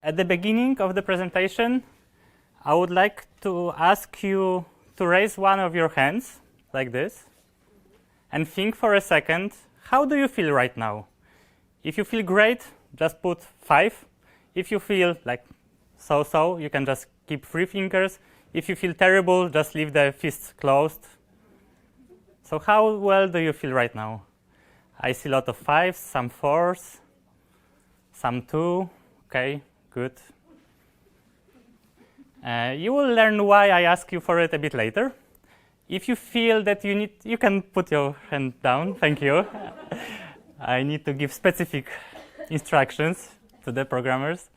At the beginning of the presentation, I would like to ask you to raise one of your hands, like this, and think for a second, how do you feel right now? If you feel great, just put 5. If you feel like so-so, you can just keep 3 fingers. If you feel terrible, just leave the fists closed. So how well do you feel right now? I see a lot of 5s, some 4s, some 2. Okay, good. You will learn why I ask you for it a bit later. If you feel that you need, you can put your hand down. Thank you. I need to give specific instructions to the programmers.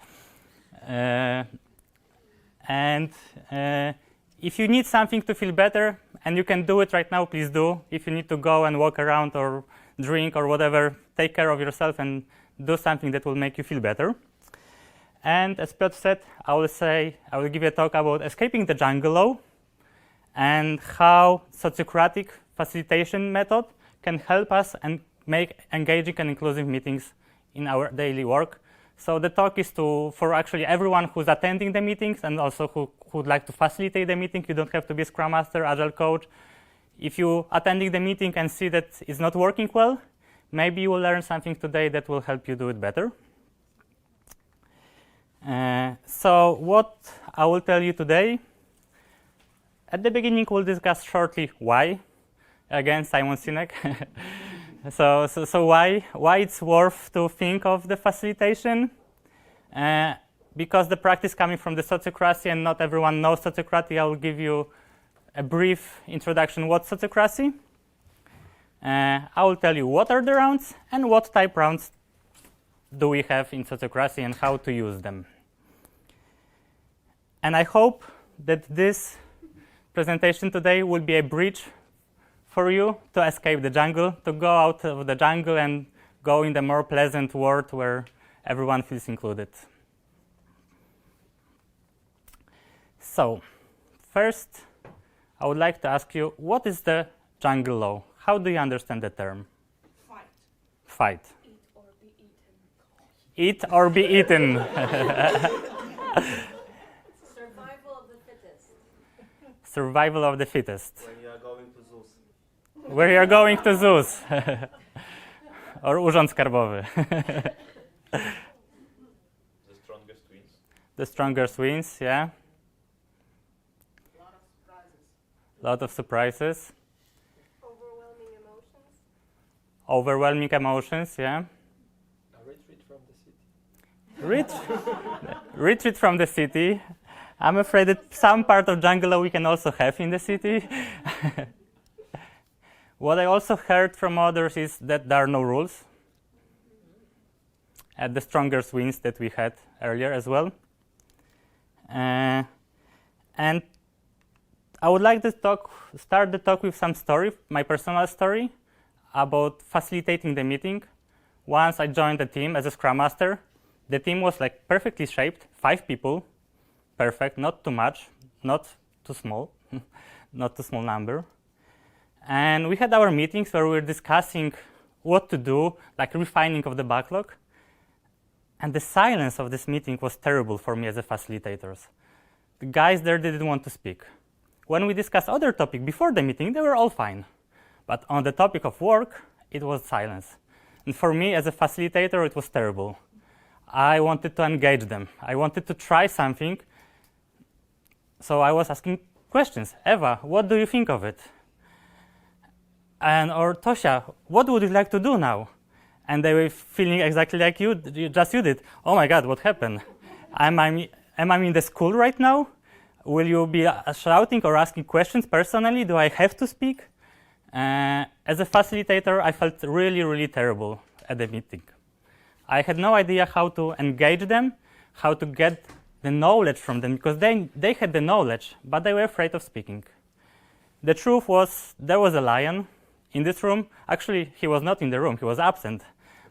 If you need something to feel better, and you can do it right now, please do. If you need to go and walk around or drink or whatever, take care of yourself and do something that will make you feel better. And as Piotr said, I will give you a talk about escaping the jungle law and how Sociocratic facilitation method can help us and make engaging and inclusive meetings in our daily work. So the talk is for actually everyone who's attending the meetings and also who would like to facilitate the meeting. You don't have to be a Scrum Master, Agile Coach. If you're attending the meeting and see that it's not working well, maybe you will learn something today that will help you do it better. So what I will tell you today, at the beginning we'll discuss shortly why. Again, Simon Sinek. So why it's worth to think of the facilitation? Because the practice coming from the Sociocracy and not everyone knows Sociocracy, I will give you a brief introduction what's Sociocracy. I will tell you what are the rounds and what type rounds do we have in Sociocracy and how to use them. And I hope that this presentation today will be a bridge for you to escape the jungle, to go out of the jungle and go in the more pleasant world where everyone feels included. So, first, I would like to ask you, what is the jungle law? How do you understand the term? Fight. Fight. Eat or be eaten. Eat or be eaten. Survival of the fittest. Survival of the fittest. When you are going to zoos. Where you are going to zoos. Or Urząd Skarbowy. The strongest wins. The strongest wins, yeah. Lot of surprises. Overwhelming emotions. Overwhelming emotions, yeah. A retreat from the city. Retreat from the city. I'm afraid that some part of jungle law we can also have in the city. What I also heard from others is that there are no rules. At the strongest wins that we had earlier as well. And I would like to start the talk with some story, my personal story, about facilitating the meeting. Once I joined the team as a Scrum Master, the team was like perfectly shaped, 5 people, perfect, not too much, not too small, not too small number. And we had our meetings where we were discussing what to do, like refining of the backlog. And the silence of this meeting was terrible for me as a facilitator. The guys there didn't want to speak. When we discussed other topics before the meeting, they were all fine. But on the topic of work, it was silence. And for me, as a facilitator, it was terrible. I wanted to engage them. I wanted to try something. So I was asking questions. Eva, what do you think of it? Or Tosia, what would you like to do now? And they were feeling exactly like you did. Oh my God, what happened? Am I in the school right now? Will you be shouting or asking questions personally? Do I have to speak? As a facilitator, I felt really, really terrible at the meeting. I had no idea how to engage them, how to get the knowledge from them, because they had the knowledge, but they were afraid of speaking. The truth was, there was a lion in this room. Actually, he was not in the room, he was absent.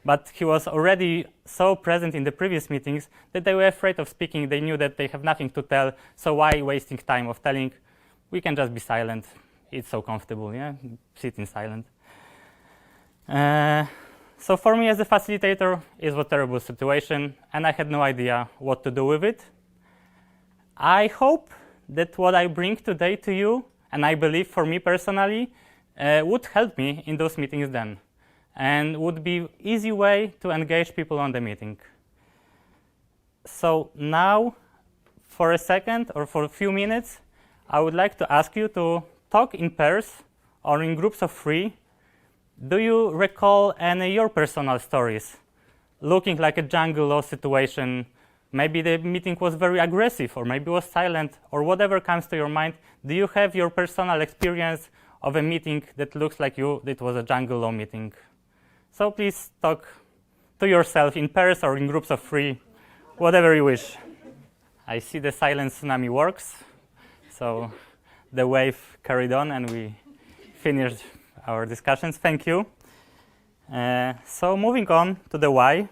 But he was already so present in the previous meetings that they were afraid of speaking. They knew that they have nothing to tell, so why wasting time of telling? We can just be silent. It's so comfortable, yeah? Sit in silence. So for me as a facilitator, it was a terrible situation, and I had no idea what to do with it. I hope that what I bring today to you, and I believe for me personally, would help me in those meetings then, and would be easy way to engage people on the meeting. So now, for a second or for a few minutes, I would like to ask you to talk in pairs or in groups of 3. Do you recall any your personal stories? Looking like a jungle law situation, maybe the meeting was very aggressive, or maybe it was silent, or whatever comes to your mind. Do you have your personal experience of a meeting that looks like it was a jungle law meeting? So please talk to yourself in pairs or in groups of 3, whatever you wish. I see the silent tsunami works, so the wave carried on and we finished our discussions. Thank you. So moving on to the why.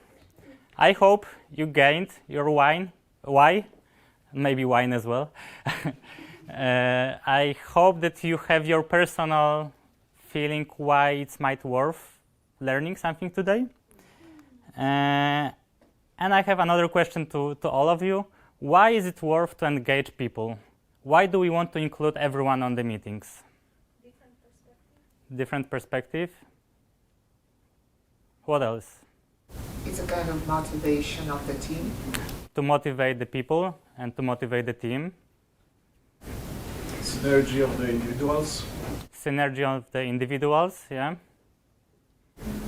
I hope you gained your why, maybe wine as well. I hope that you have your personal feeling why it might worth learning something today. And I have another question to all of you. Why is it worth to engage people? Why do we want to include everyone on the meetings? Different perspective. What else? It's a kind of motivation of the team. To motivate the people and to motivate the team. Synergy of the individuals. Synergy of the individuals, yeah.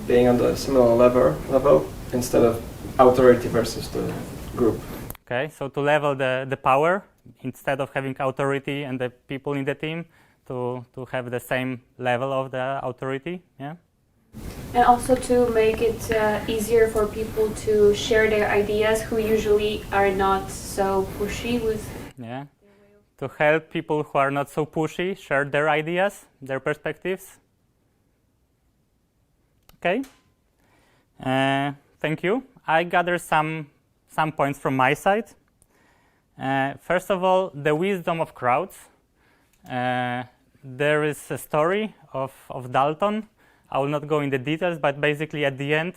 Being on the similar level instead of authority versus the group. Okay, so to level the power, instead of having authority and the people in the team, to have the same level of the authority, yeah. And also to make it easier for people to share their ideas who usually are not so pushy with. Yeah, to help people who are not so pushy share their ideas, their perspectives. Okay, thank you. I gathered some points from my side. First of all, the wisdom of crowds. There is a story of Dalton. I will not go into details, but basically at the end,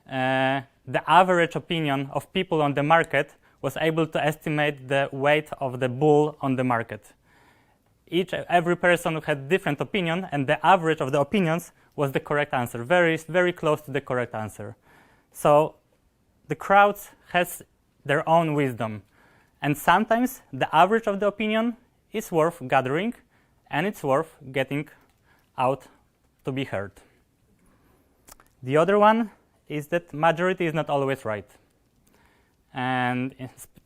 the average opinion of people on the market was able to estimate the weight of the bull on the market. Every person had different opinion, and the average of the opinions was the correct answer, very, very close to the correct answer. So the crowds has their own wisdom, and sometimes the average of the opinion is worth gathering, and it's worth getting out to be heard. The other one is that majority is not always right. And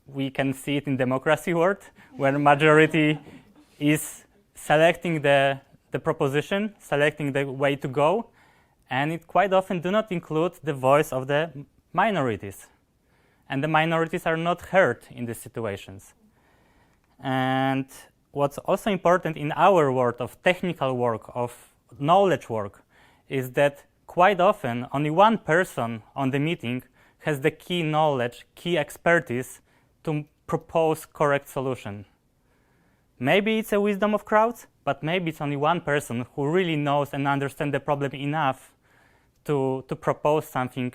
we can see it in democracy world, where majority is selecting the proposition, selecting the way to go, and it quite often do not include the voice of the minorities. And the minorities are not heard in these situations. And what's also important in our world of technical work, of knowledge work, is that quite often only one person on the meeting has the key knowledge, key expertise to propose correct solution. Maybe it's a wisdom of crowds, but maybe it's only one person who really knows and understands the problem enough to propose something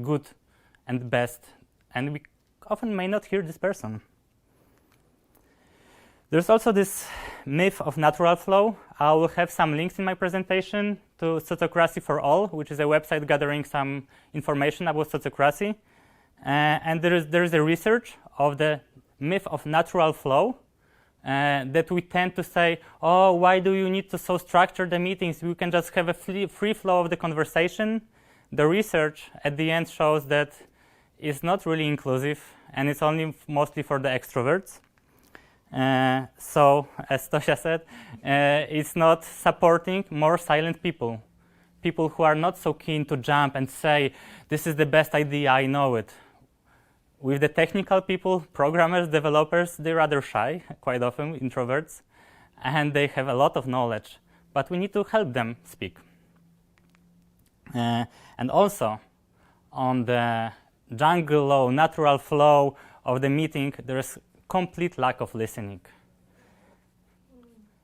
good and best. And we often may not hear this person. There's also this myth of natural flow. I will have some links in my presentation to Sociocracy for All, which is a website gathering some information about sociocracy. And there is a research of the myth of natural flow that we tend to say, oh, why do you need to so structure the meetings? We can just have a free flow of the conversation. The research at the end shows that it's not really inclusive, and it's only mostly for the extroverts. So, as Tosia said, it's not supporting more silent people, people who are not so keen to jump and say, this is the best idea, I know it. With the technical people, programmers, developers, they're rather shy, quite often introverts, and they have a lot of knowledge, but we need to help them speak. And also, on the jungle law, natural flow of the meeting, there's complete lack of listening.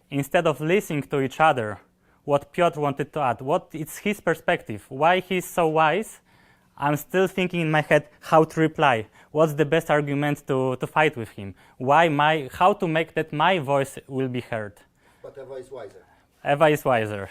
Instead of listening to each other, what Piotr wanted to add, what is his perspective, why he's so wise, I'm still thinking in my head how to reply, what's the best argument to fight with him, how to make that my voice will be heard. But Eva is wiser. Eva is wiser.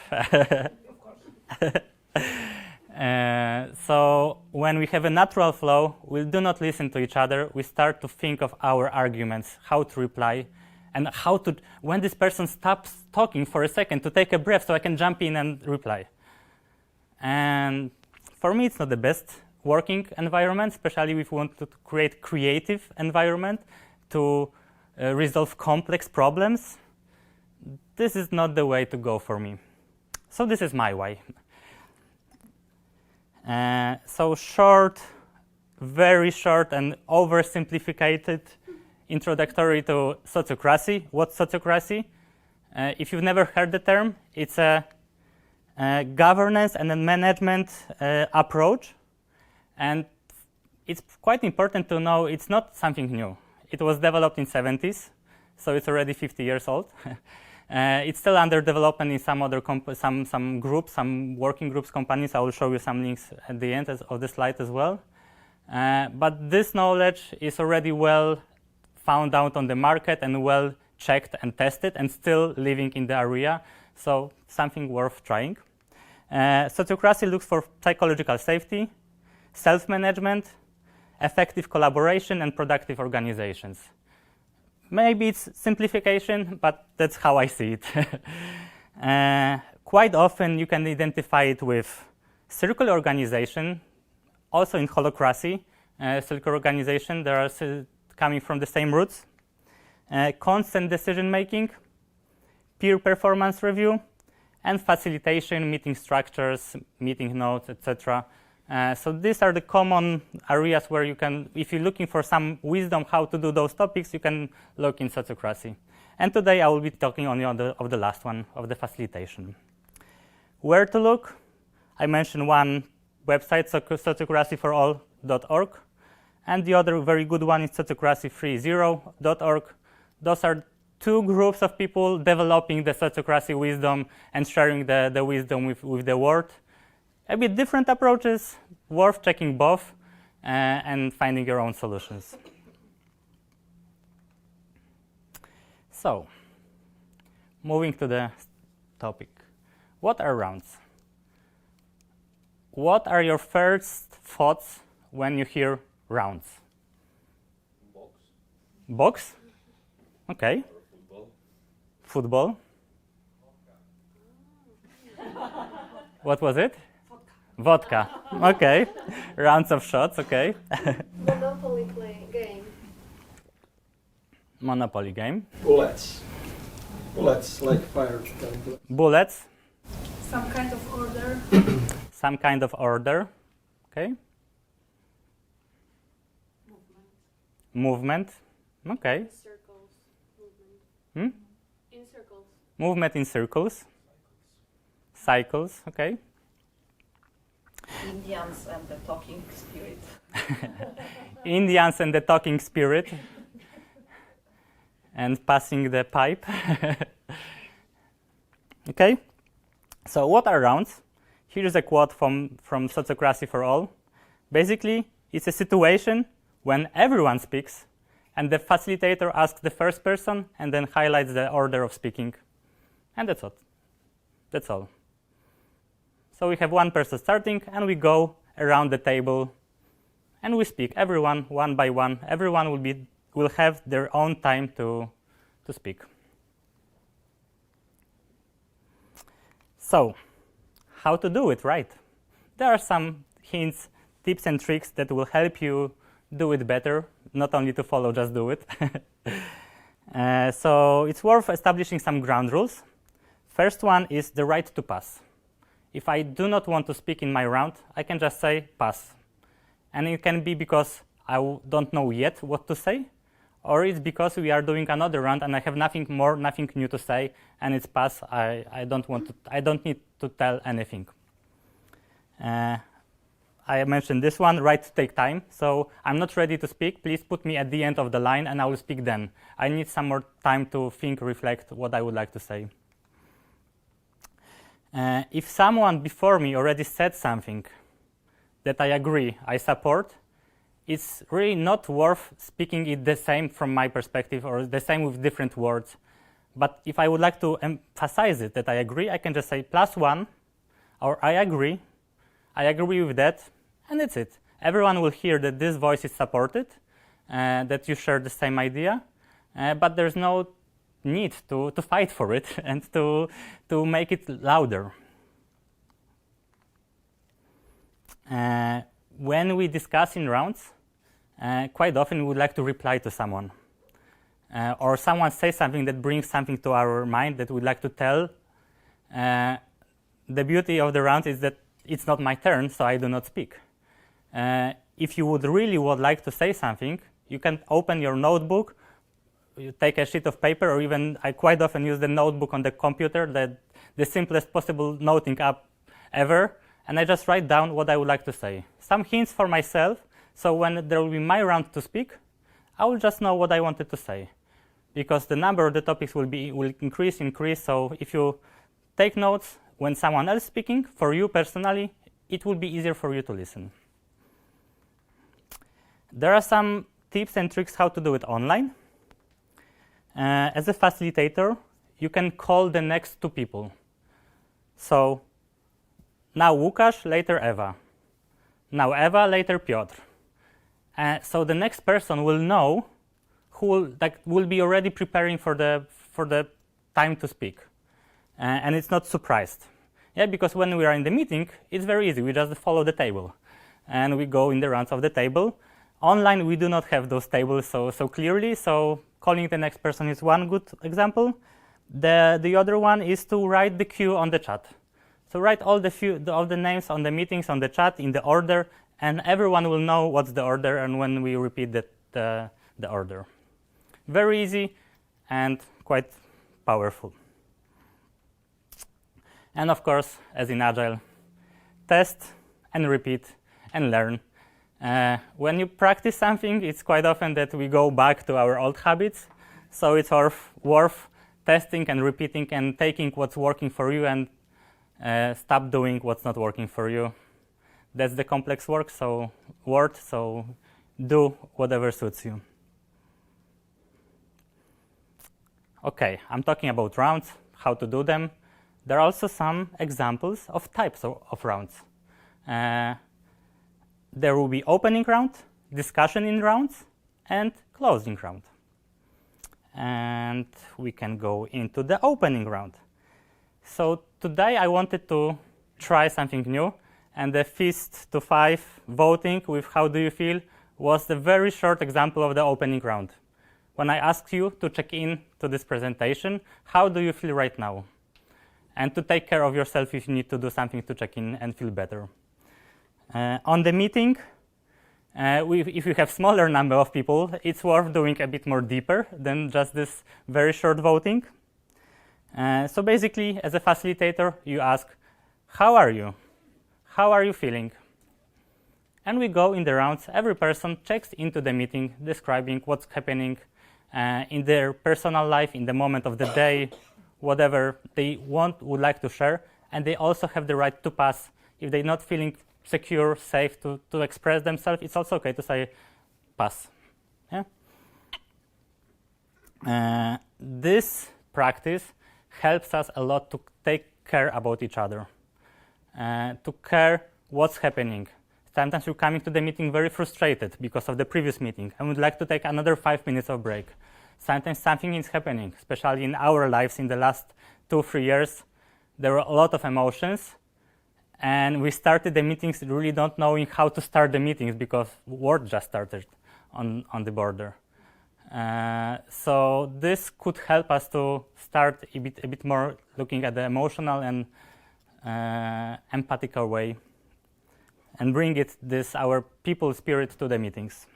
So when we have a natural flow, we do not listen to each other. We start to think of our arguments, how to reply, and how to, when this person stops talking for a second, to take a breath so I can jump in and reply. And for me, it's not the best working environment, especially if we want to create creative environment to resolve complex problems. This is not the way to go for me. So this is my way. So short, very short and oversimplified introductory to Sociocracy. What's Sociocracy? If you've never heard the term, it's a governance and a management approach. And it's quite important to know it's not something new. It was developed in the 70s, so it's already 50 years old. It's still under development in some other some groups, some working groups, companies. I will show you some links at the end of the slide as well. But this knowledge is already well found out on the market and well checked and tested and still living in the area, so something worth trying. Sociocracy looks for psychological safety, self-management, effective collaboration, and productive organizations. Maybe it's simplification, but that's how I see it. Quite often you can identify it with circular organization, also in holocracy, circular organization, they are coming from the same roots. Constant decision making, peer performance review, and facilitation, meeting structures, meeting notes, etc. So these are the common areas where you can, if you're looking for some wisdom how to do those topics, you can look in Sociocracy. And today I will be talking only on the last one, of the facilitation. Where to look? I mentioned one website, sociocracyforall.org, and the other very good one is sociocracy30.org. Those are two groups of people developing the Sociocracy wisdom and sharing the wisdom with the world. A bit different approaches, worth checking both and finding your own solutions. So, moving to the topic. What are rounds? What are your first thoughts when you hear rounds? Box. Box? Okay. Or Football? football. What was it? Vodka. Okay. Rounds of shots, okay. Monopoly game. Monopoly game. Bullets. Bullets, like fire gun. Bullets. Some kind of order. Some kind of order. Okay. Movement. Okay. Circles. Movement. Hmm? In circles. Movement in circles. Cycles. Okay. Indians and the talking spirit. Indians and the talking spirit. And passing the pipe. Okay. So what are rounds? Here's a quote from Sociocracy for All. Basically, it's a situation when everyone speaks and the facilitator asks the first person and then highlights the order of speaking. And that's all. That's all. So we have one person starting and we go around the table and we speak, everyone, one by one. Everyone will have their own time to speak. So, how to do it right? There are some hints, tips and tricks that will help you do it better, not only to follow, just do it. So it's worth establishing some ground rules. First one is the right to pass. If I do not want to speak in my round, I can just say pass. And it can be because I don't know yet what to say, or it's because we are doing another round and I have nothing new to say, and it's pass. I don't need to tell anything. I mentioned this one, right to take time. So I'm not ready to speak. Please put me at the end of the line and I will speak then. I need some more time to think, reflect what I would like to say. If someone before me already said something that I agree, I support, it's really not worth speaking it the same from my perspective or the same with different words. But if I would like to emphasize it that I agree, I can just say +1 or I agree with that, and that's it. Everyone will hear that this voice is supported, that you share the same idea, but there's no need to fight for it and to make it louder. When we discuss in rounds, quite often we would like to reply to someone. Or someone says something that brings something to our mind that we'd like to tell. The beauty of the round is that it's not my turn, so I do not speak. If you would like to say something, you can open your notebook, you take a sheet of paper, or even I quite often use the notebook on the computer, the simplest possible noting app ever, and I just write down what I would like to say. Some hints for myself, so when there will be my round to speak, I will just know what I wanted to say. Because the number of the topics will increase, so if you take notes when someone else is speaking, for you personally, it will be easier for you to listen. There are some tips and tricks how to do it online. As a facilitator, you can call the next two people. So now Łukasz, later Eva. Now Eva, later Piotr. So the next person will know who will be already preparing for the time to speak, and it's not surprised. Yeah, because when we are in the meeting, it's very easy. We just follow the table, and we go in the rounds of the table. Online, we do not have those tables so clearly. So calling the next person is one good example. The other one is to write the queue on the chat. So write all the names on the meetings on the chat in the order, and everyone will know what's the order and when we repeat the order. Very easy and quite powerful. And of course, as in Agile, test and repeat and learn. When you practice something, it's quite often that we go back to our old habits. So it's worth testing and repeating and taking what's working for you and stop doing what's not working for you. That's the complex word, so do whatever suits you. Okay, I'm talking about rounds, how to do them. There are also some examples of types of rounds. There will be opening round, discussion in rounds, and closing round. And we can go into the opening round. So today I wanted to try something new, and the fist to 5 voting with how do you feel was the very short example of the opening round. When I asked you to check in to this presentation, how do you feel right now? And to take care of yourself if you need to do something to check in and feel better. On the meeting, if you have smaller number of people, it's worth doing a bit more deeper than just this very short voting. So basically, as a facilitator, you ask, how are you? How are you feeling? And we go in the rounds. Every person checks into the meeting, describing what's happening in their personal life, in the moment of the day, whatever they would like to share. And they also have the right to pass. If they're not feeling secure, safe to express themselves, it's also okay to say pass. Yeah? This practice helps us a lot to take care about each other, to care what's happening. Sometimes you're coming to the meeting very frustrated because of the previous meeting and would like to take another 5 minutes of break. Sometimes something is happening, especially in our lives in the last 2-3 years. There were a lot of emotions, and we started the meetings really not knowing how to start the meetings because work just started on the border. So this could help us to start a bit more looking at the emotional and empathical way and bring our people spirit to the meetings.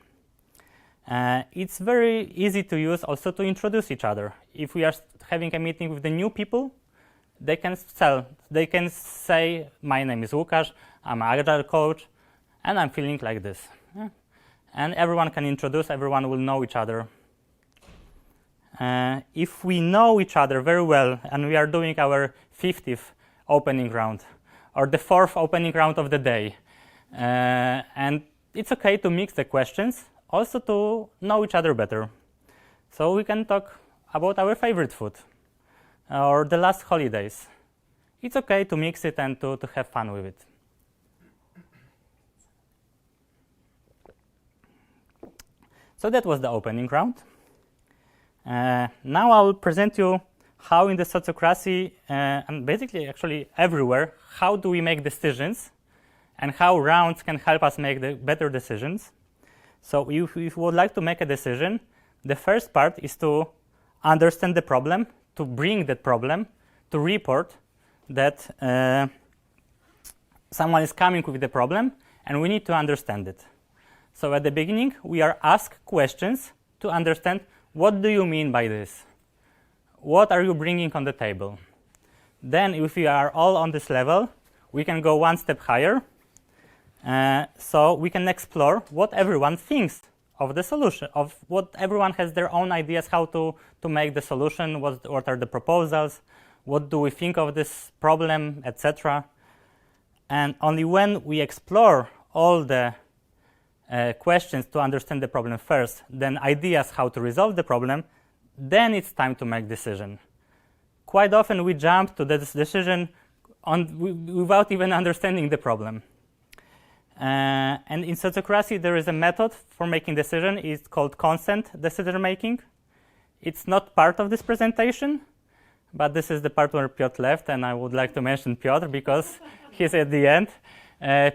It's very easy to use also to introduce each other. If we are having a meeting with the new people, they can say, my name is Łukasz, I'm an Agile coach, and I'm feeling like this. Yeah? And everyone can introduce, everyone will know each other. If we know each other very well and we are doing our 50th opening round or the fourth opening round of the day. And it's okay to mix the questions, also to know each other better. So we can talk about our favorite food or the last holidays. It's okay to mix it and to have fun with it. So that was the opening round. Now I will present you how in the Sociocracy, and basically actually everywhere, how do we make decisions and how rounds can help us make the better decisions. So if you would like to make a decision, the first part is to understand the problem, to bring that problem, to report that someone is coming with the problem and we need to understand it. So at the beginning, we are asked questions to understand what do you mean by this? What are you bringing on the table? Then if we are all on this level, we can go one step higher. So we can explore what everyone thinks of the solution, of what everyone has their own ideas how to make the solution, what are the proposals, what do we think of this problem, etc. And only when we explore all the questions to understand the problem first, then ideas how to resolve the problem, then it's time to make decision. Quite often we jump to this decision without even understanding the problem. And in Sociocracy, there is a method for making decision. It's called consent decision making. It's not part of this presentation, but this is the part where Piotr left, and I would like to mention Piotr because he's at the end.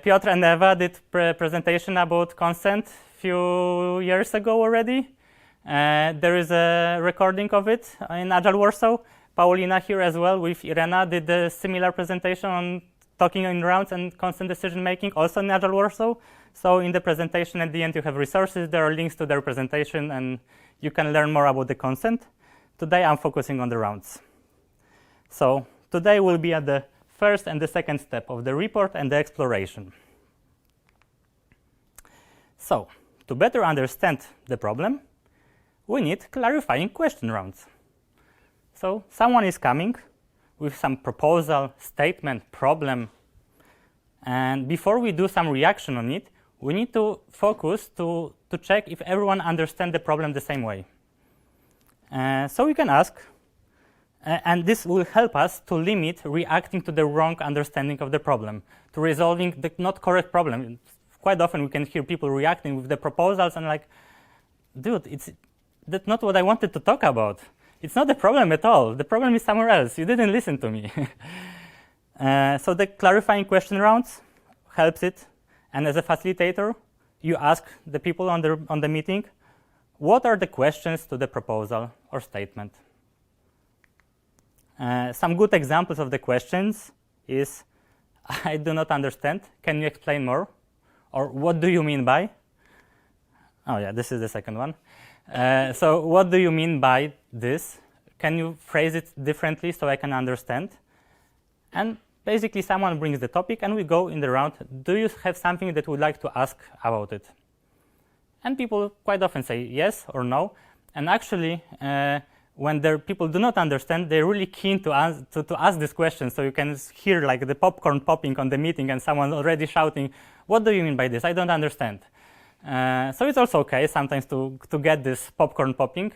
Piotr and Eva did presentation about consent few years ago already. There is a recording of it in Agile Warsaw. Paulina here as well with Irena did a similar presentation on talking in rounds and consent decision making, also in Agile Warsaw. So in the presentation at the end you have resources, there are links to their presentation, and you can learn more about the consent. Today I'm focusing on the rounds. So today we'll be at the first and the second step of the report and the exploration. So to better understand the problem, we need clarifying question rounds. So someone is coming with some proposal, statement, problem, and before we do some reaction on it, we need to focus to check if everyone understands the problem the same way. So we can ask, and this will help us to limit reacting to the wrong understanding of the problem, to resolving the not correct problem. Quite often we can hear people reacting with the proposals and like, dude, that's not what I wanted to talk about. It's not the problem at all. The problem is somewhere else. You didn't listen to me. So the clarifying question rounds helps it. And as a facilitator, you ask the people on the meeting, what are the questions to the proposal or statement? Some good examples of the questions is, I do not understand. Can you explain more? Or what do you mean by? Oh yeah, this is the second one. So what do you mean by this? Can you phrase it differently so I can understand? And basically someone brings the topic and we go in the round. Do you have something that you would like to ask about it? And people quite often say yes or no. And actually, when people do not understand, they're really keen to ask this question. So you can hear like the popcorn popping on the meeting and someone already shouting, what do you mean by this? I don't understand. So it's also okay sometimes to get this popcorn popping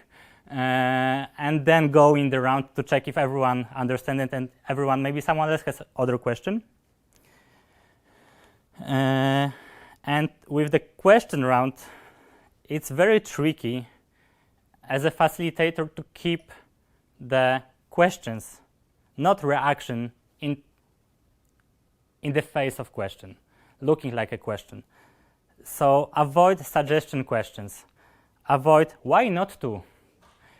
and then go in the round to check if everyone understands it and maybe someone else has other question. And with the question round, it's very tricky as a facilitator to keep the questions, not reaction, in the face of question, looking like a question. So avoid suggestion questions. Avoid why not to.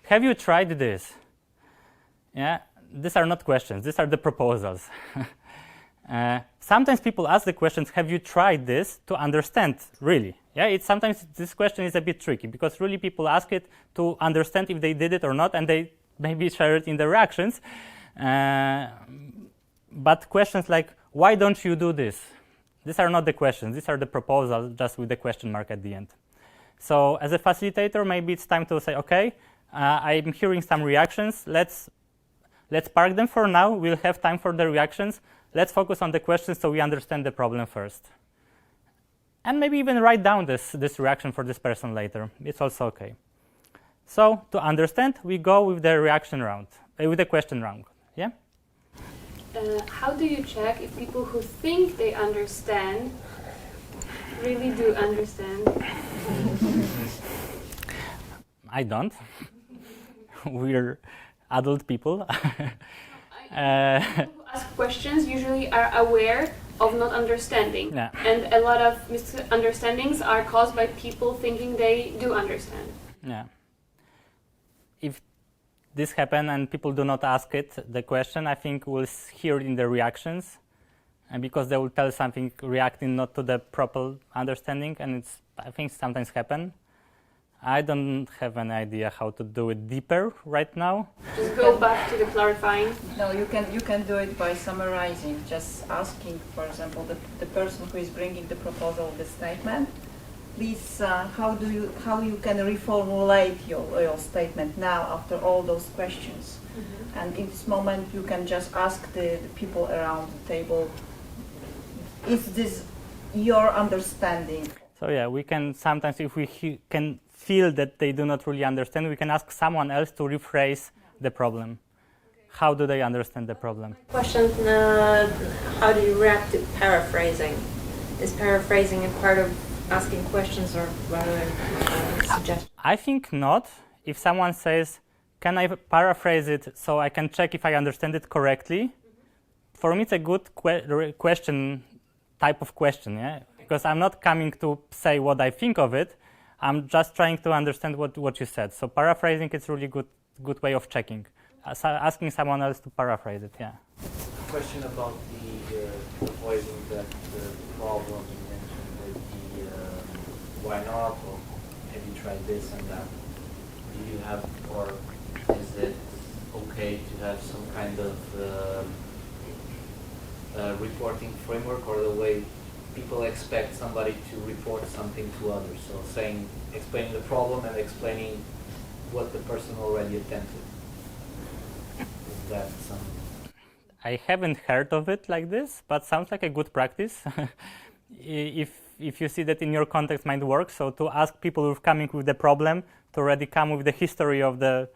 Have you tried this? Yeah, these are not questions. These are the proposals. Sometimes people ask the questions, have you tried this, to understand really. Yeah, sometimes this question is a bit tricky because really people ask it to understand if they did it or not, and they maybe share it in their reactions. But questions like, why don't you do this? These are not the questions. These are the proposals, just with the question mark at the end. So as a facilitator, maybe it's time to say, okay, I'm hearing some reactions. Let's let's park them for now. We'll have time for the reactions. Let's focus on the questions so we understand the problem first. And maybe even write down this reaction for this person later. It's also okay. So to understand, we go with the reaction round, with the question round. Yeah? How do you check if people who think they understand really do understand? I don't. We're adult people. People who ask questions usually are aware of not understanding. Yeah. And a lot of misunderstandings are caused by people thinking they do understand. Yeah. If this happens and people do not ask the question, I think we'll hear it in the reactions, and because they will tell something reacting not to the proper understanding, and I think sometimes happen. I don't have any idea how to do it deeper right now. Just go back to the clarifying. No, you can do it by summarizing, just asking, for example, the person who is bringing the proposal, the statement, please, how you can reformulate your statement now after all those questions. Mm-hmm. And in this moment, you can just ask the people around the table, is this your understanding? So yeah, we can sometimes, if we can feel that they do not really understand, we can ask someone else to rephrase the problem. How do they understand the problem? Question, how do you react to paraphrasing? Is paraphrasing a part of asking questions or rather than suggestions? I think not. If someone says, can I paraphrase it so I can check if I understand it correctly? For me, it's a good question, type of question, yeah? Because I'm not coming to say what I think of it. I'm just trying to understand what you said. So paraphrasing is really good way of checking. Asking someone else to paraphrase it, yeah. Question about the avoiding that problem you mentioned with the why not, or have you tried this and that? Do you have, or is it okay to have some kind of reporting framework, or the way people expect somebody to report something to others? So explaining the problem and explaining what the person already attempted. Is that some? I haven't heard of it like this, but sounds like a good practice. If you see that in your context might work, so to ask people who are coming with the problem to already come with the history of the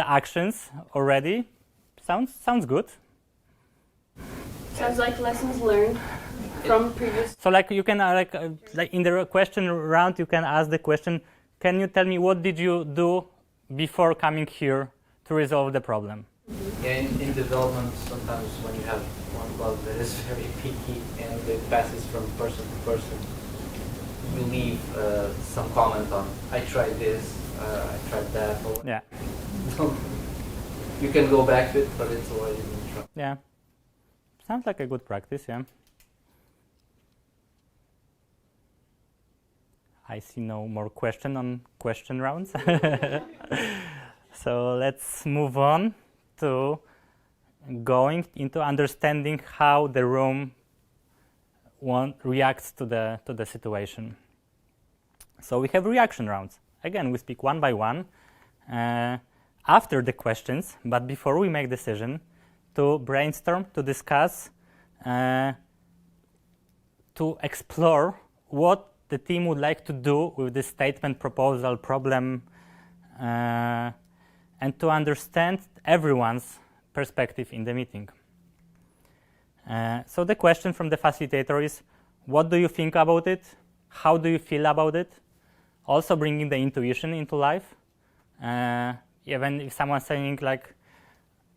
actions already, sounds good. Sounds like lessons learned from previous. So like you can like in the question round you can ask the question, can you tell me what did you do before coming here to resolve the problem? Yeah, in development, sometimes when you have one bug that is very picky and it passes from person to person, you leave some comment on, I tried this, I tried that. Or Yeah. You can go back to it, but it's already been tried. Yeah. Sounds like a good practice, yeah. I see no more question on question rounds. So let's move on to going into understanding how the room reacts to the situation. So we have reaction rounds. Again, we speak one by one after the questions, but before we make decision, to brainstorm, to discuss, to explore what the team would like to do with this statement, proposal, problem, and to understand everyone's perspective in the meeting. So the question from the facilitator is, what do you think about it? How do you feel about it? Also bringing the intuition into life. Even if someone's saying like,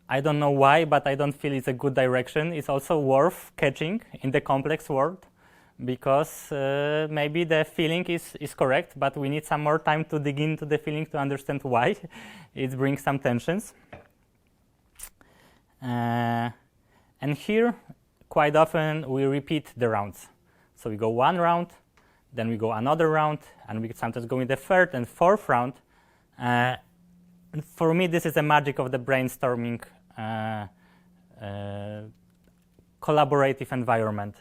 I don't know why, but I don't feel it's a good direction, it's also worth catching in the complex world, because maybe the feeling is correct, but we need some more time to dig into the feeling to understand why. It brings some tensions. And here, quite often, we repeat the rounds. So we go one round, then we go another round, and we sometimes go in the third and fourth round. For me, this is the magic of the brainstorming collaborative environment.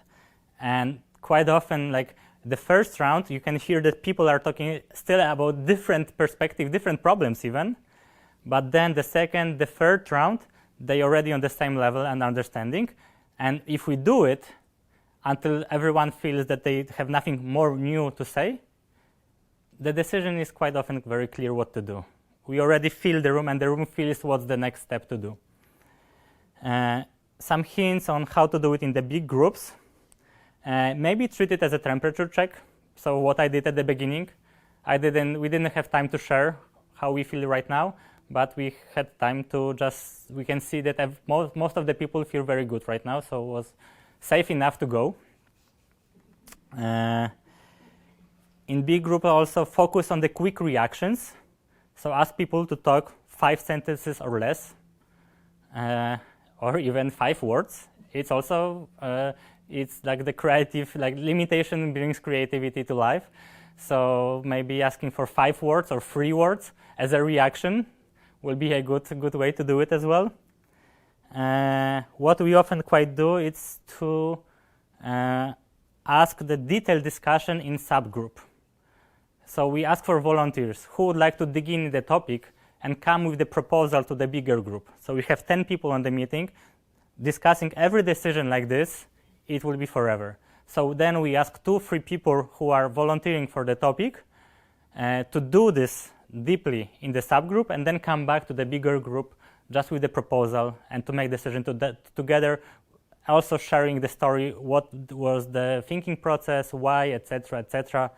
And quite often, like the first round, you can hear that people are talking still about different perspectives, different problems even. But then the second, the third round, they already on the same level and understanding. And if we do it until everyone feels that they have nothing more new to say, the decision is quite often very clear what to do. We already fill the room, and the room feels what's the next step to do. Some hints on how to do it in the big groups. Maybe treat it as a temperature check. So what I did at the beginning, we didn't have time to share how we feel right now, but we had time to we can see that most of the people feel very good right now, so it was safe enough to go. In big group, also focus on the quick reactions. So ask people to talk 5 sentences or less, or even 5 words. It's also, it's like the creative, like limitation brings creativity to life. So maybe asking for 5 words or 3 words as a reaction will be a good way to do it as well. What we often quite do is to ask the detailed discussion in subgroup. So we ask for volunteers who would like to dig in the topic and come with the proposal to the bigger group. So we have 10 people on the meeting discussing every decision like this. It will be forever. So then we ask 2-3 people who are volunteering for the topic to do this deeply in the subgroup and then come back to the bigger group just with the proposal and to make decision together, also sharing the story, what was the thinking process, why, etc., etc.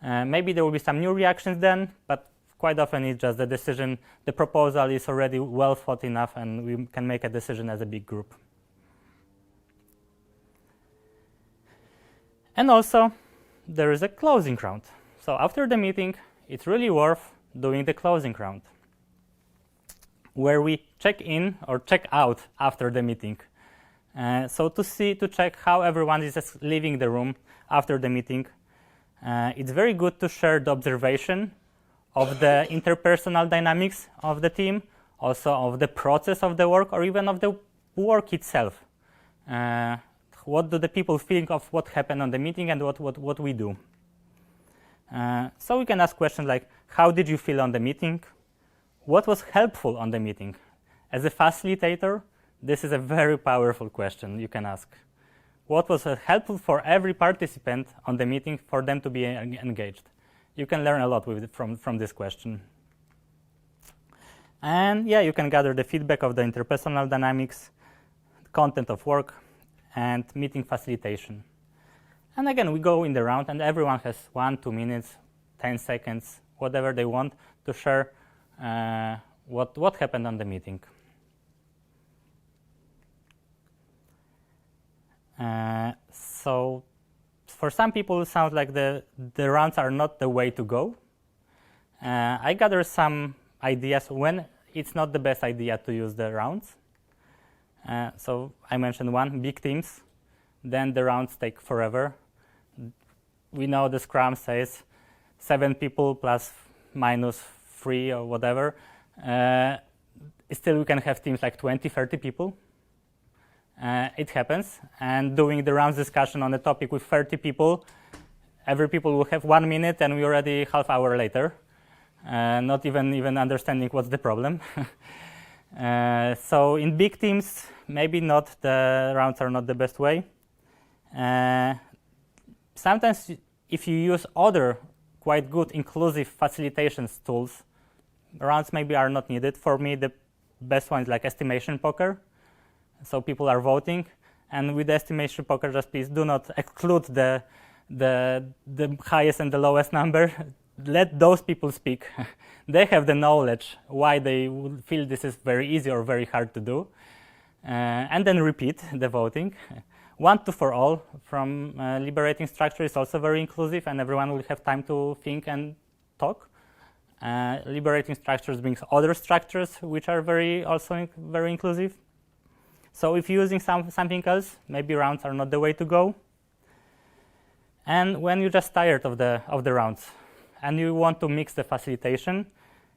Maybe there will be some new reactions then, but quite often it's just the decision, the proposal is already well thought enough and we can make a decision as a big group. And also, there is a closing round. So after the meeting, it's really worth doing the closing round, where we check in or check out after the meeting. So to check how everyone is leaving the room after the meeting. It's very good to share the observation of the interpersonal dynamics of the team, also of the process of the work, or even of the work itself. What do the people think of what happened on the meeting and what we do? So we can ask questions like, how did you feel on the meeting? What was helpful on the meeting? As a facilitator, this is a very powerful question you can ask. What was helpful for every participant on the meeting for them to be engaged? You can learn a lot from this question. And yeah, you can gather the feedback of the interpersonal dynamics, content of work, and meeting facilitation. And again, we go in the round, and everyone has 1-2 minutes, 10 seconds, whatever they want to share what happened on the meeting. So for some people, it sounds like the rounds are not the way to go. I gather some ideas when it's not the best idea to use the rounds. So I mentioned one, big teams. Then the rounds take forever. We know the Scrum says 7 people plus minus 3 or whatever. Still, we can have teams like 20, 30 people. It happens. And doing the rounds discussion on the topic with 30 people, every people will have 1 minute and we're already half hour later. Not even understanding what's the problem. So in big teams, maybe not, the rounds are not the best way. Sometimes if you use other quite good inclusive facilitation tools, rounds maybe are not needed. For me, the best one is like estimation poker. So people are voting, and with the estimation poker, just please do not exclude the highest and the lowest number. Let those people speak. They have the knowledge why they would feel this is very easy or very hard to do. And then repeat the voting. 1 to for all from liberating structure is also very inclusive, and everyone will have time to think and talk. Liberating structures brings other structures which are also very inclusive. So if you're using something else, maybe rounds are not the way to go. And when you're just tired of the rounds and you want to mix the facilitation,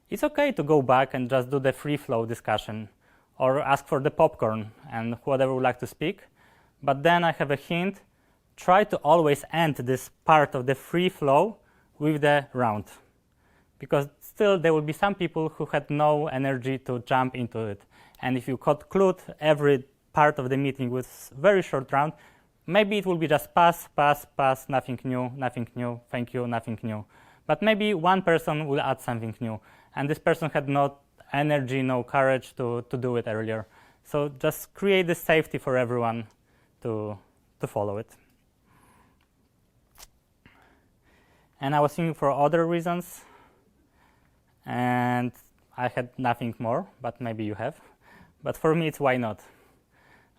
it's okay to go back and just do the free flow discussion or ask for the popcorn and whoever would like to speak. But then I have a hint, try to always end this part of the free flow with the round, because still there will be some people who had no energy to jump into it. And if you conclude every part of the meeting with very short round, maybe it will be just pass, pass, pass, nothing new, thank you, nothing new. But maybe one person will add something new, and this person had no energy, no courage to do it earlier. So just create the safety for everyone to follow it. And I was thinking for other reasons, and I had nothing more, but maybe you have. But for me, it's why not?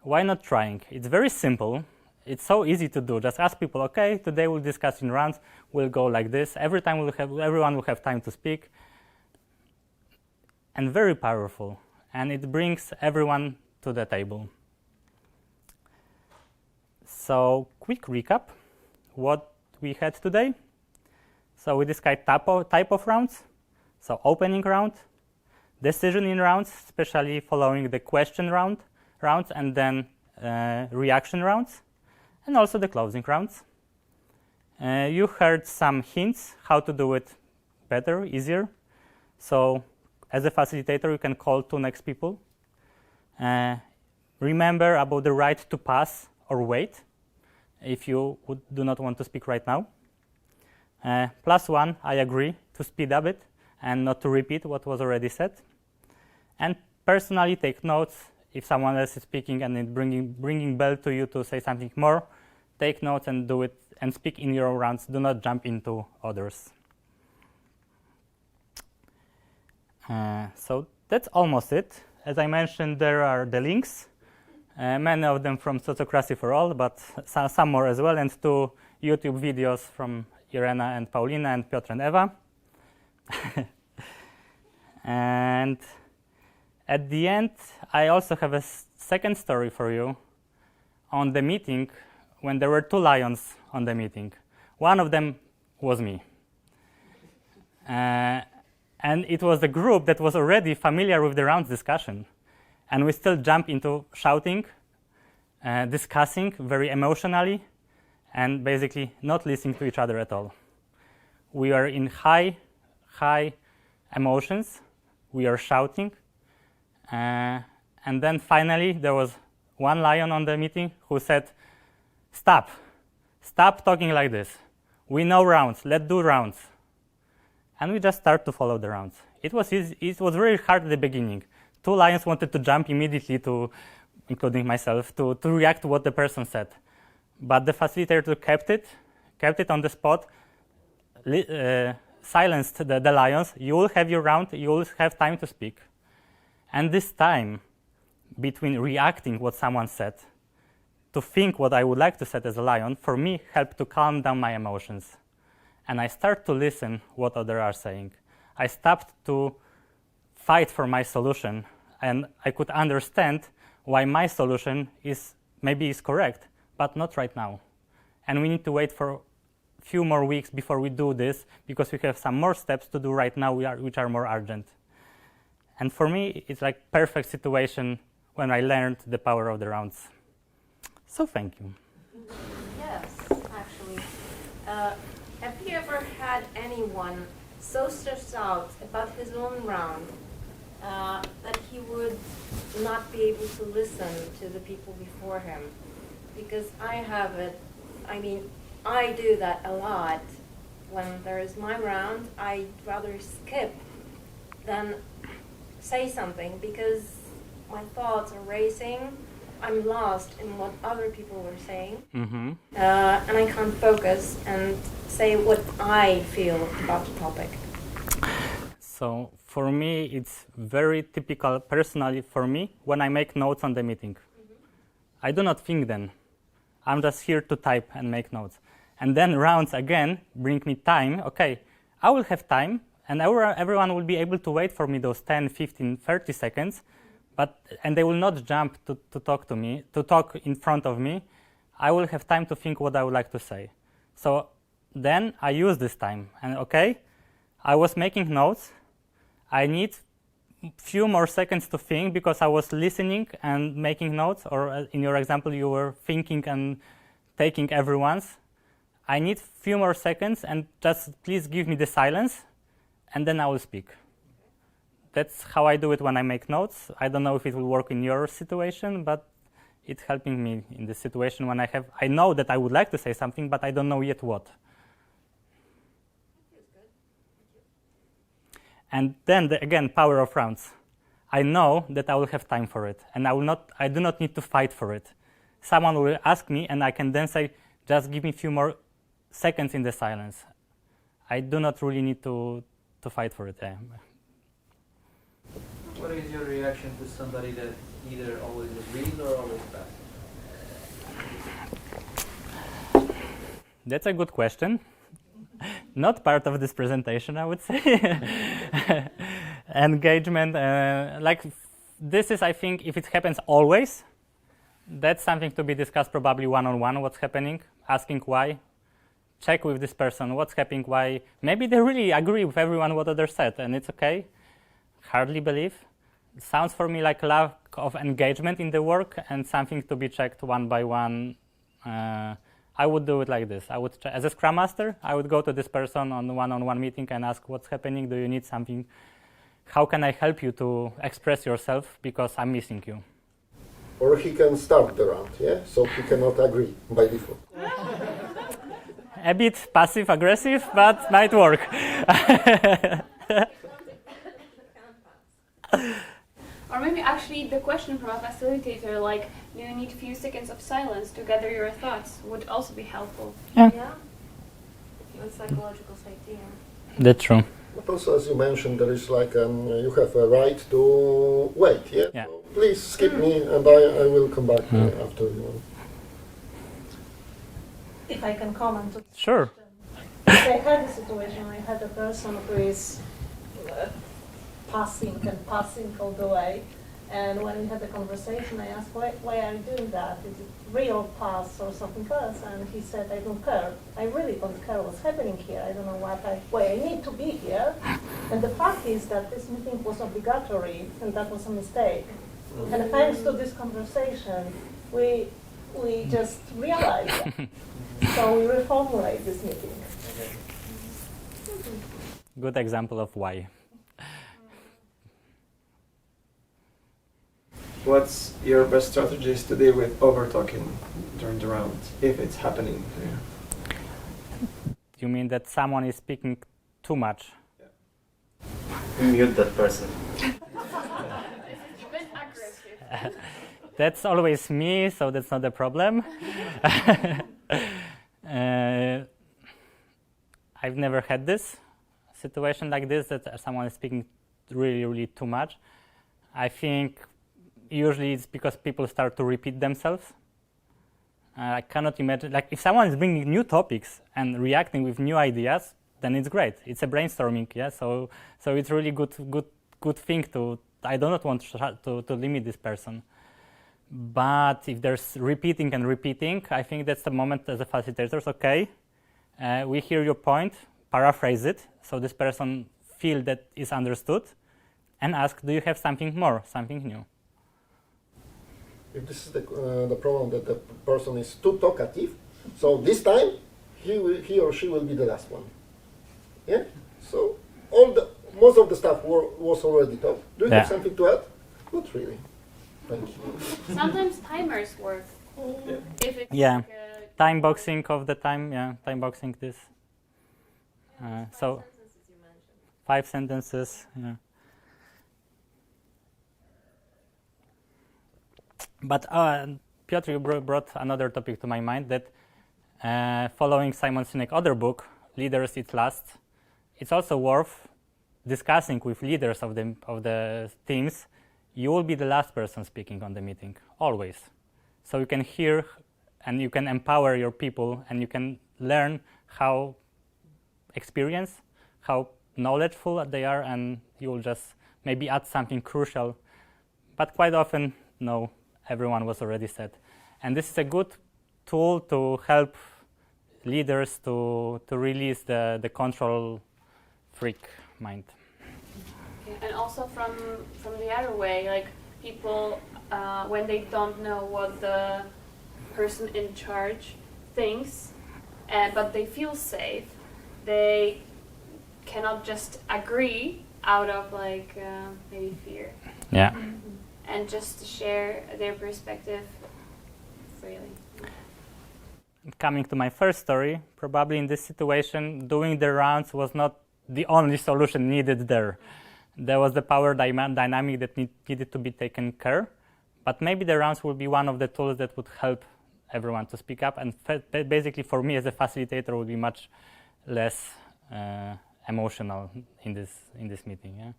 Why not trying? It's very simple. It's so easy to do. Just ask people, okay, today we'll discuss in rounds. We'll go like this. Every time everyone will have time to speak. And very powerful. And it brings everyone to the table. So, quick recap, what we had today. So we discussed type of rounds. So opening round, decisioning rounds, especially following the question rounds, and then reaction rounds, and also the closing rounds. You heard some hints how to do it better, easier. So as a facilitator, you can call two next people. Remember about the right to pass or wait if you do not want to speak right now. +1, I agree, to speed up it and not to repeat what was already said. And personally take notes if someone else is speaking and it bringing bell to you to say something more. Take notes and do it and speak in your own rounds. Do not jump into others. So that's almost it. As I mentioned, there are the links, many of them from Sociocracy for All, but some more as well, and 2 YouTube videos from Irena and Paulina and Piotr and Eva. And at the end, I also have a second story for you on the meeting when there were 2 lions on the meeting. One of them was me. And it was a group that was already familiar with the rounds discussion. And we still jump into shouting, discussing very emotionally, and basically not listening to each other at all. We are in high emotions. We are shouting. And then finally, there was one lion on the meeting who said, stop talking like this. We know rounds, let's do rounds. And we just start to follow the rounds. It was easy. It was very hard at the beginning. 2 lions wanted to jump immediately to, including myself, to react to what the person said. But the facilitator kept it on the spot, silenced the lions. You will have your round, you will have time to speak. And this time, between reacting what someone said, to think what I would like to say as a lion, for me, helped to calm down my emotions. And I start to listen what others are saying. I stopped to fight for my solution, and I could understand why my solution is correct, but not right now. And we need to wait for a few more weeks before we do this, because we have some more steps to do right now which are more urgent. And for me, it's like perfect situation when I learned the power of the rounds. So thank you. Yes, actually. Have you ever had anyone so stressed out about his own round that he would not be able to listen to the people before him? Because I have it, I do that a lot. When there is my round, I'd rather skip than say something because my thoughts are racing. I'm lost in what other people were saying. Mm-hmm. And I can't focus and say what I feel about the topic. So for me, it's very typical, personally for me, when I make notes on the meeting. I do not think then. I'm just here to type and make notes. And then rounds again bring me time. Okay, I will have time, and everyone will be able to wait for me those 10, 15, 30 seconds, and they will not jump to talk to me, to talk in front of me. I will have time to think what I would like to say. So then I use this time, and okay, I was making notes. I need few more seconds to think because I was listening and making notes, or in your example, you were thinking and taking everyone's. I need few more seconds, and just please give me the silence, and then I will speak. that's how I do it when I make notes. I don't know if it will work in your situation, but it's helping me in this situation when I know that I would like to say something, but I don't know yet what. And then again, power of rounds. I know that I will have time for it, and I do not need to fight for it. Someone will ask me, and I can then say, just give me a few more seconds in the silence. I do not really need to fight for it. What is your reaction to somebody that either always agrees or always passes? That's a good question. Not part of this presentation, I would say. Engagement, like this is, I think, if it happens always, that's something to be discussed probably one-on-one, what's happening, asking why, check with this person, what's happening, why. Maybe they really agree with everyone what others said, and it's okay. Hardly believe. It sounds for me like lack of engagement in the work and something to be checked one by one. I would do it like this. I would, as a Scrum Master, I would go to this person on the one-on-one meeting and ask, what's happening? Do you need something? How can I help you to express yourself? Because I'm missing you. Or he can start the round, yeah? So he cannot agree by default. A bit passive-aggressive, but might work. Or maybe actually the question from a facilitator, like, do you need a few seconds of silence to gather your thoughts, would also be helpful. Yeah. And psychological safety. That's true. But also, as you mentioned, there is like you have a right to wait, yeah? Yeah. So please skip me, and I will come back after you. If I can comment. Sure. I had a situation, I had a person who is passing all the way, and when we had the conversation, I asked, why are you doing that? Is it real pass or something else? And he said, I don't care. I really don't care what's happening here. I don't know why I need to be here. And the fact is that this meeting was obligatory, and that was a mistake. And thanks to this conversation, we just realized that. So we reformulate this meeting. Good example of why. What's your best strategies to deal with over-talking during the round, if it's happening? Yeah. You mean that someone is speaking too much? Yeah. Mute that person. That's always me, so that's not a problem. I've never had this situation like this, that someone is speaking really, really too much. I think usually it's because people start to repeat themselves. I cannot imagine, like if someone is bringing new topics and reacting with new ideas, then it's great. It's a brainstorming, yeah. So it's really good thing to. I do not want to limit this person. But if there's repeating, I think that's the moment as a facilitator. Okay, we hear your point. Paraphrase it so this person feel that is understood, and ask, do you have something more, something new? If this is the problem that the person is too talkative, so this time he or she will be the last one. Yeah. So most of the stuff was already talked. Do you have something to add? Not really. Thank you. Sometimes timers work. Yeah. If it's Yeah. like Time boxing of the time. Yeah. Time boxing this. So 5 sentences. Yeah. But Piotr, you brought another topic to my mind, that following Simon Sinek's other book, Leaders Eat Last, it's also worth discussing with leaders of the teams. You will be the last person speaking on the meeting, always. So you can hear and you can empower your people, and you can learn how knowledgeful they are, and you will just maybe add something crucial. But quite often, no. Everyone was already said. And this is a good tool to help leaders to release the control freak mind. Okay. And also from the other way, like people, when they don't know what the person in charge thinks, but they feel safe, they cannot just agree out of like maybe fear, Yeah. and just to share their perspective freely. Coming to my first story, probably in this situation, doing the rounds was not the only solution needed there. There was the power dynamic that needed to be taken care, but maybe the rounds will be one of the tools that would help everyone to speak up, and basically for me as a facilitator would be much less emotional in this meeting. Yeah?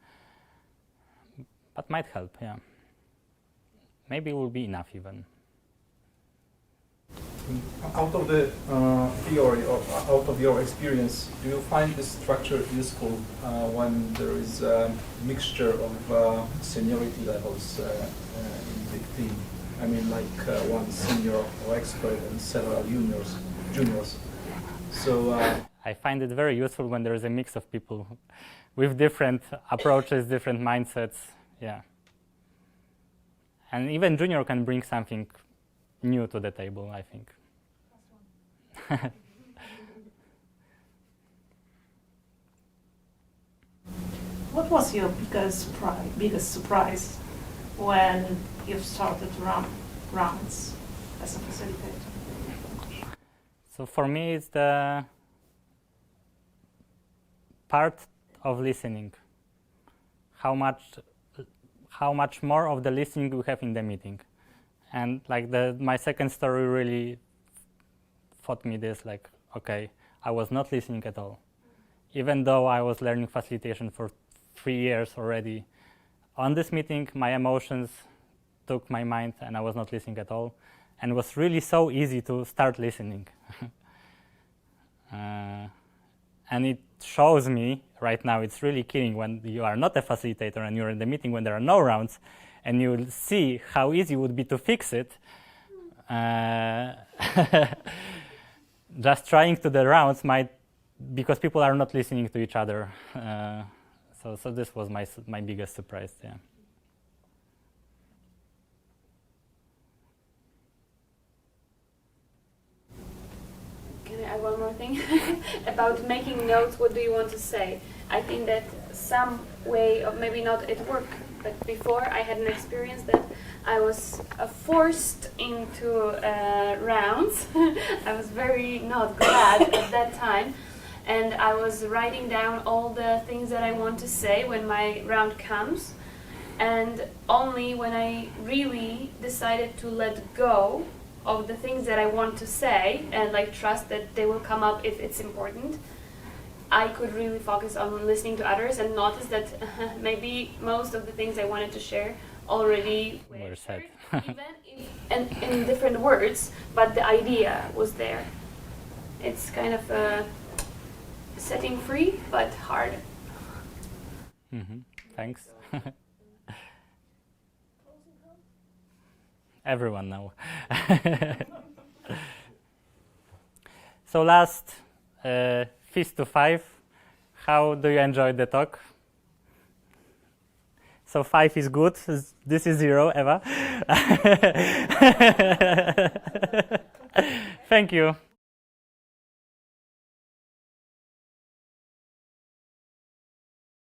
But might help, yeah. Maybe it will be enough even. Out of the theory or out of your experience, do you find this structure useful when there is a mixture of seniority levels in the team? I mean, like one senior or expert and several juniors. So I find it very useful when there is a mix of people with different approaches, different mindsets. Yeah. And even junior can bring something new to the table, I think. What was your biggest surprise when you started rounds as a facilitator? So for me, it's the part of listening. How much more of the listening we have in the meeting. And like my second story really taught me this, like, okay, I was not listening at all. Even though I was learning facilitation for 3 years already, on this meeting, my emotions took my mind and I was not listening at all. And it was really so easy to start listening. And it shows me right now, it's really killing when you are not a facilitator and you're in the meeting when there are no rounds, and you'll see how easy it would be to fix it. Just trying to the rounds might, because people are not listening to each other. So this was my biggest surprise. Yeah. Can I add one more thing about making notes? What do you want to say? I think that some way of, maybe not at work, but before I had an experience that I was forced into rounds. I was very not glad at that time, and I was writing down all the things that I want to say when my round comes, and only when I really decided to let go of the things that I want to say and like trust that they will come up if it's important, I could really focus on listening to others and notice that maybe most of the things I wanted to share already were said. even if in different words, but the idea was there. It's kind of setting free, but hard. Mm-hmm. Thanks. Everyone now. So last, Fist to 5. How do you enjoy the talk? So 5 is good. This is 0, Eva. Thank you.